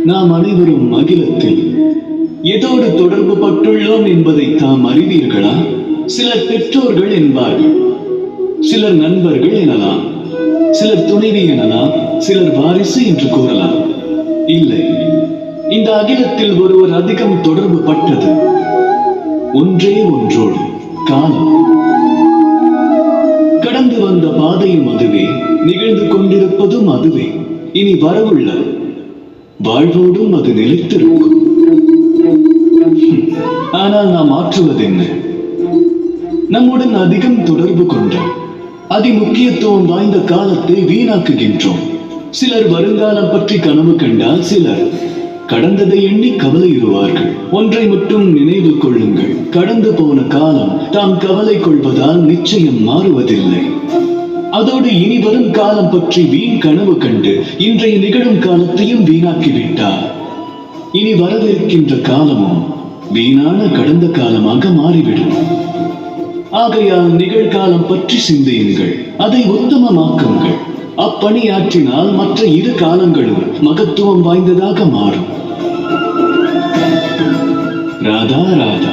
நாம் அனைவரும் அகிலத்தில் எதோடு தொடர்பு பட்டுள்ளோம் என்பதை தாம் அறிவீர்களா? சிலர் பெற்றோர்கள் என்பார்கள், சிலர் நண்பர்கள் எனலாம், சிலர் துணைவி எனலாம், சிலர் வாரிசு என்று கூறலாம். இல்லை, இந்த அகிலத்தில் ஒருவர் அதிகம் தொடர்பு பட்டது ஒன்றே ஒன்றோடு, காலம். கடந்து வந்த பாதையும் அதுவே, நிகழ்ந்து கொண்டிருப்பதும் அதுவே, இனி வரவுள்ள வாழ்வோடும் அது நிலைத்திருக்கும். ஆனால் நாம் ஆற்றுவதென்ன? நம்முடன் அதிகம் தொடர்பு கொண்டோம் அதிமுக்கியத்துவம் வாய்ந்த காலத்தை வீணாக்குகின்றோம். சிலர் வருங்காலம் பற்றி கனவு கண்டால், சிலர் கடந்ததை எண்ணி கவலையுறுவார்கள். ஒன்றை மட்டும் நினைவு கொள்ளுங்கள், கடந்து போன காலம் தாம் கவலை கொள்வதால் நிச்சயம் மாறுவதில்லை. அதோடு இனி வரும் காலம் பற்றி வீண் கனவு கண்டு இன்றைய நிகழும் காலத்தையும் வீணாக்கிவிட்டார். இனி வரவிருக்கின்ற காலமும் வீணான கடந்த காலமாக மாறிவிடும். ஆகையால் நிகழ்காலம் பற்றி சிந்தியுங்கள், அதை உத்தமமாக்குங்கள். அப்பணியாற்றினால் மற்ற இரு காலங்களும் மகத்துவம் வாய்ந்ததாக மாறும். ராதா ராதா.